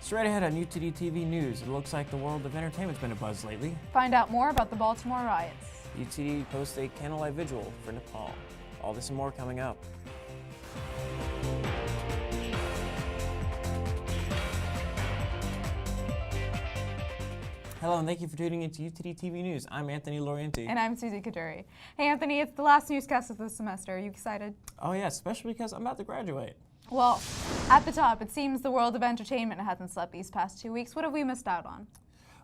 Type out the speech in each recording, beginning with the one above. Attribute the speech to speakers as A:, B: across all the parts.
A: Straight ahead on UTD TV News, it looks like the world of entertainment's been abuzz lately.
B: Find out more about the Baltimore riots.
A: UTD posts a candlelight vigil for Nepal. All this and more coming up. Hello and thank you for tuning into UTD TV News. I'm Anthony Lorienti.
B: And I'm Susie Kaduri. Hey Anthony, it's the last newscast of the semester. Are you excited?
A: Oh yeah, especially because I'm about to graduate.
B: Well, at the top, it seems the world of entertainment hasn't slept these past 2 weeks. What have we missed out on?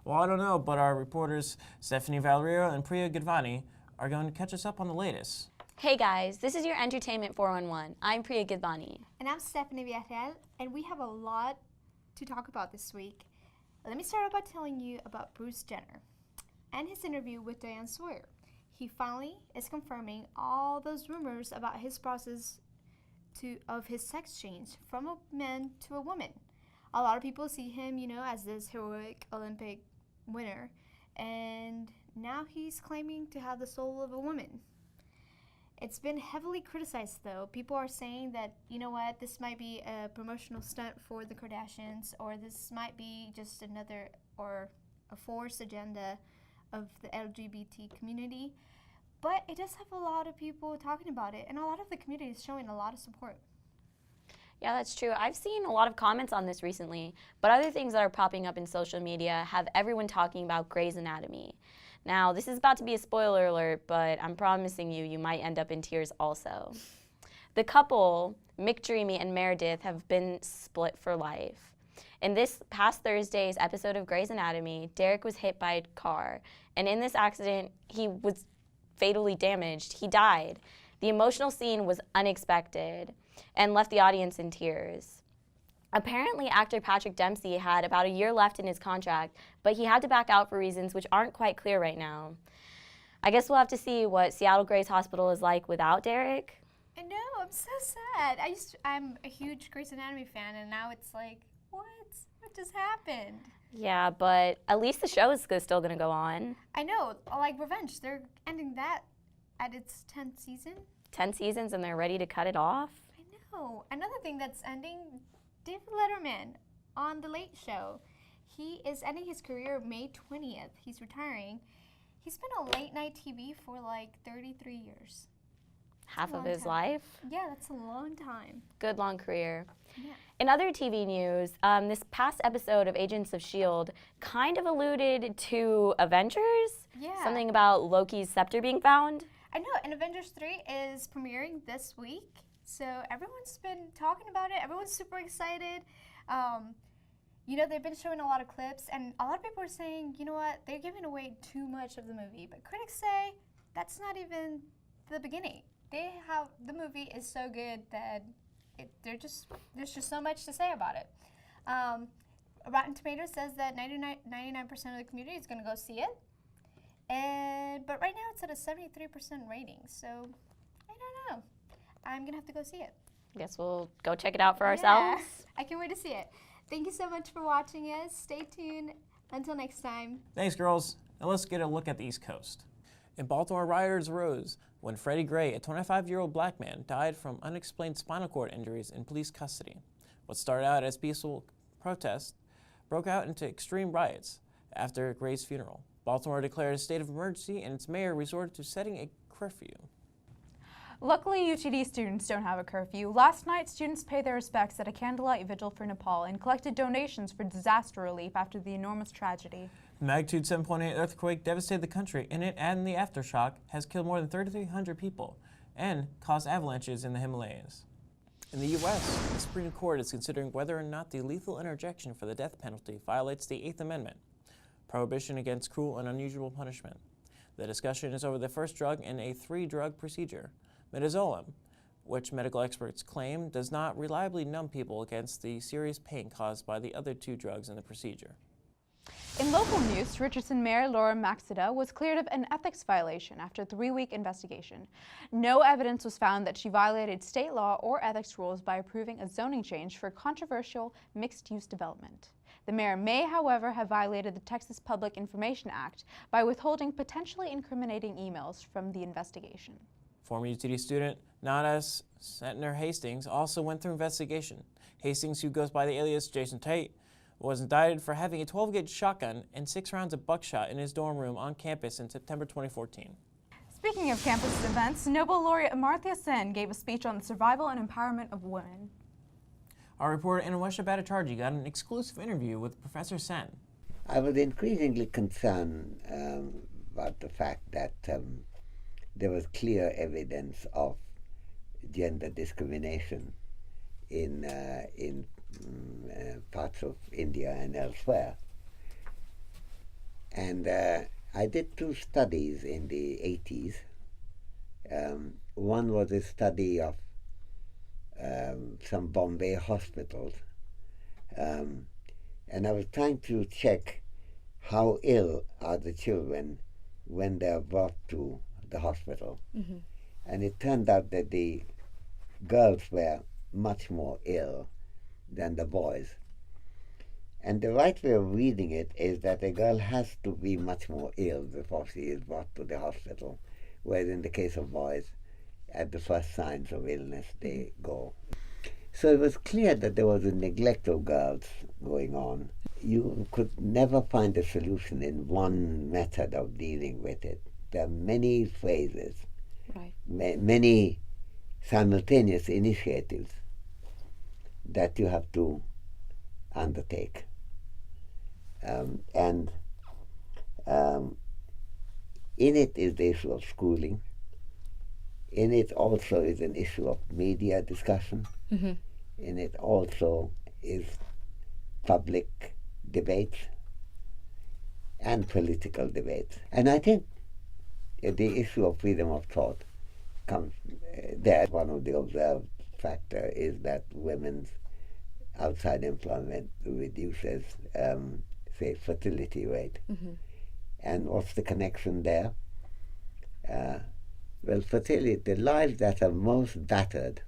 A: Well, I don't know, but our reporters Stephanie Valerio and Priya Gidvani are going to catch us up on the latest.
C: Hey guys, this is your Entertainment 411. I'm Priya Gidvani.
D: And I'm Stephanie Villarreal, and we have a lot to talk about this week. Let me start out by telling you about Bruce Jenner and his interview with Diane Sawyer. He finally is confirming all those rumors about his process of his sex change from a man to a woman. A lot of people see him, as this heroic Olympic winner, and now he's claiming to have the soul of a woman. It's been heavily criticized, though. People are saying that, this might be a promotional stunt for the Kardashians, or this might be just another or a forced agenda of the LGBT community. But it does have a lot of people talking about it, and a lot of the community is showing a lot of support.
C: Yeah, that's true. I've seen a lot of comments on this recently, but other things that are popping up in social media have everyone talking about Grey's Anatomy. Now, this is about to be a spoiler alert, but I'm promising you might end up in tears also. The couple, McDreamy and Meredith, have been split for life. In this past Thursday's episode of Grey's Anatomy, Derek was hit by a car, and in this accident, he was fatally damaged. He died. The emotional scene was unexpected and left the audience in tears. Apparently, actor Patrick Dempsey had about a year left in his contract, but he had to back out for reasons which aren't quite clear right now. I guess we'll have to see what Seattle Grey's Hospital is like without Derek.
D: I know, I'm so sad. I'm a huge Grey's Anatomy fan, and now it's like, what? What just happened?
C: Yeah, but at least the show is still going to go on.
D: I know, like Revenge, they're ending that at its 10th season.
C: 10 seasons and they're ready to cut it off?
D: I know. Another thing that's ending, David Letterman on The Late Show. He is ending his career May 20th. He's retiring. He's been on late night TV for like 33 years.
C: Half of his life?
D: Yeah, that's a long time.
C: Good long career.
D: Yeah.
C: In other TV news, this past episode of Agents of S.H.I.E.L.D. kind of alluded to Avengers?
D: Yeah.
C: Something about Loki's scepter being found?
D: I know, and Avengers 3 is premiering this week. So everyone's been talking about it. Everyone's super excited. They've been showing a lot of clips, and a lot of people are saying, you know what, they're giving away too much of the movie. But critics say that's not even the beginning. The movie is so good that there's just so much to say about it. Rotten Tomatoes says that 99% of the community is going to go see it. But right now it's at a 73% rating, so I don't know. I'm going to have to go see it.
C: Guess we'll go check it out for ourselves.
D: I can't wait to see it. Thank you so much for watching us. Stay tuned. Until next time.
A: Thanks, girls. Now let's get a look at the East Coast. In Baltimore, rioters rose when Freddie Gray, a 25-year-old black man, died from unexplained spinal cord injuries in police custody. What started out as peaceful protests broke out into extreme riots after Gray's funeral. Baltimore declared a state of emergency, and its mayor resorted to setting a curfew.
B: Luckily, UTD students don't have a curfew. Last night, students paid their respects at a candlelight vigil for Nepal and collected donations for disaster relief after the enormous tragedy.
A: The magnitude 7.8 earthquake devastated the country, and the aftershock has killed more than 3,300 people and caused avalanches in the Himalayas. In the U.S., the Supreme Court is considering whether or not the lethal interjection for the death penalty violates the Eighth Amendment, prohibition against cruel and unusual punishment. The discussion is over the first drug in a 3-drug procedure, midazolam, which medical experts claim does not reliably numb people against the serious pain caused by the other 2 drugs in the procedure.
B: In local news, Richardson Mayor Laura Maxida was cleared of an ethics violation after a 3-week investigation. No evidence was found that she violated state law or ethics rules by approving a zoning change for controversial mixed-use development. The mayor may, however, have violated the Texas Public Information Act by withholding potentially incriminating emails from the investigation.
A: Former UTD student Nadas Sentner Hastings also went through investigation. Hastings, who goes by the alias Jason Tate, was indicted for having a 12-gauge shotgun and 6 rounds of buckshot in his dorm room on campus in September 2014.
B: Speaking of campus events, Nobel laureate Amartya Sen gave a speech on the survival and empowerment of women.
A: Our reporter Anawesha Bhattacharjee got an exclusive interview with Professor Sen.
E: I was increasingly concerned about the fact that there was clear evidence of gender discrimination in parts of India and elsewhere. And I did 2 studies in the 80s. One was a study of some Bombay hospitals, and I was trying to check how ill are the children when they are brought to the hospital. Mm-hmm. And it turned out that the girls were much more ill than the boys. And the right way of reading it is that a girl has to be much more ill before she is brought to the hospital, whereas in the case of boys, at the first signs of illness, they go. So it was clear that there was a neglect of girls going on. You could never find a solution in one method of dealing with it. There are many phases, right. Many simultaneous initiatives that you have to undertake. And in it is the issue of schooling. In it also is an issue of media discussion. Mm-hmm. In it also is public debates and political debates. And I think the issue of freedom of thought comes there. One of the observed factors is that women's outside employment reduces, say, fertility rate. Mm-hmm. And what's the connection there? Well, fertility, the lives that are most battered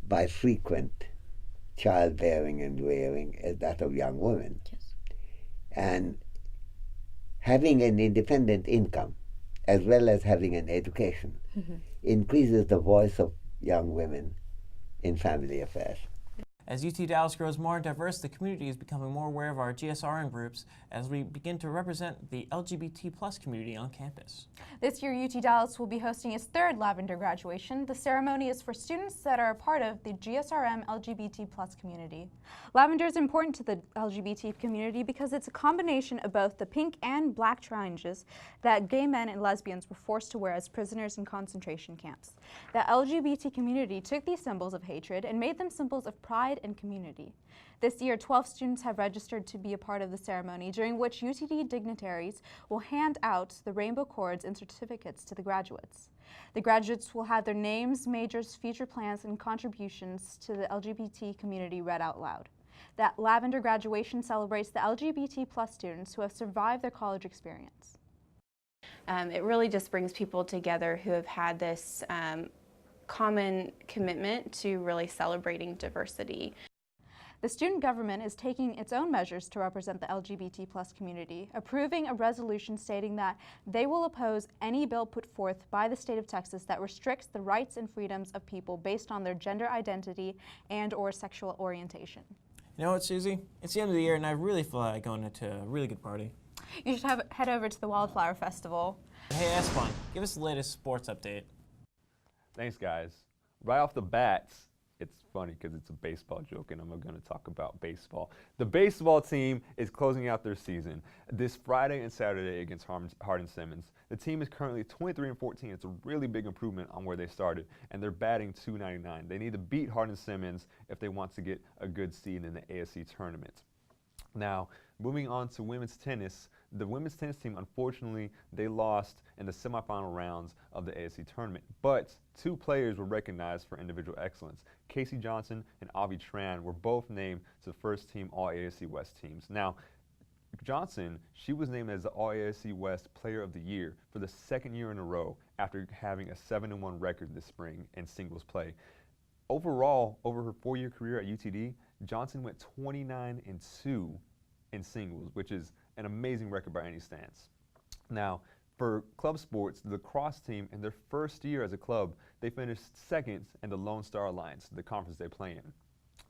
E: by frequent childbearing and rearing is that of young women. Yes. And having an independent income, as well as having an education, mm-hmm. increases the voice of young women in family affairs.
A: As UT Dallas grows more diverse, the community is becoming more aware of our GSRN groups as we begin to represent the LGBT plus community on campus.
B: This year, UT Dallas will be hosting its 3rd Lavender graduation. The ceremony is for students that are a part of the GSRM LGBT plus community. Lavender is important to the LGBT community because it's a combination of both the pink and black triangles that gay men and lesbians were forced to wear as prisoners in concentration camps. The LGBT community took these symbols of hatred and made them symbols of pride and community. This year, 12 students have registered to be a part of the ceremony, during which UTD dignitaries will hand out the rainbow cords and certificates to the graduates. The graduates will have their names, majors, future plans, and contributions to the LGBT community read out loud. That Lavender graduation celebrates the LGBT plus students who have survived their college experience.
F: It really just brings people together who have had this common commitment to really celebrating diversity.
B: The student government is taking its own measures to represent the LGBT plus community, approving a resolution stating that they will oppose any bill put forth by the state of Texas that restricts the rights and freedoms of people based on their gender identity and or sexual orientation.
A: You know what, Susie? It's the end of the year and I really feel like going to a really good party.
B: You should head over to the Wildflower Festival.
A: Hey, Espan, give us the latest sports update.
G: Thanks, guys. Right off the bat, it's funny because it's a baseball joke and I'm going to talk about baseball. The baseball team is closing out their season this Friday and Saturday against Hardin-Simmons. The team is currently 23-14. It's a really big improvement on where they started, and they're batting .299. They need to beat Hardin-Simmons if they want to get a good seed in the ASC tournament. Now, moving on to women's tennis, the women's tennis team, unfortunately, they lost in the semifinal rounds of the ASC tournament, but 2 players were recognized for individual excellence. Casey Johnson and Avi Tran were both named to first-team All-ASC West teams. Now, Johnson, she was named as the All-ASC West Player of the Year for the 2nd year in a row after having a 7-1 record this spring in singles play. Overall, over her 4-year career at UTD, Johnson went 29-2 in singles, which is an amazing record by any stance. Now, for club sports, the lacrosse team, in their first year as a club, they finished 2nd in the Lone Star Alliance, the conference they play in.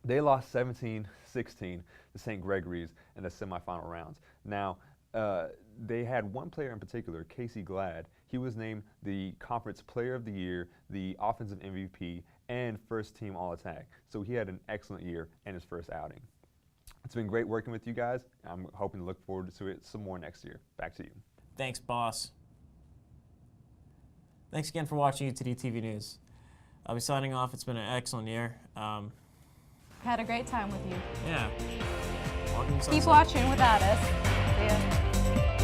G: They lost 17-16 to St. Gregory's in the semifinal rounds. Now, they had one player in particular, Casey Glad. He was named the Conference Player of the Year, the Offensive MVP, and First Team All-Attack. So he had an excellent year in his first outing. It's been great working with you guys. I'm hoping to look forward to it some more next year. Back to you.
A: Thanks, boss. Thanks again for watching UTD TV News. I'll be signing off. It's been an excellent year.
B: Had a great time with you.
A: Yeah. Welcome to
B: Keep
A: Sunset.
B: watching without us. See ya.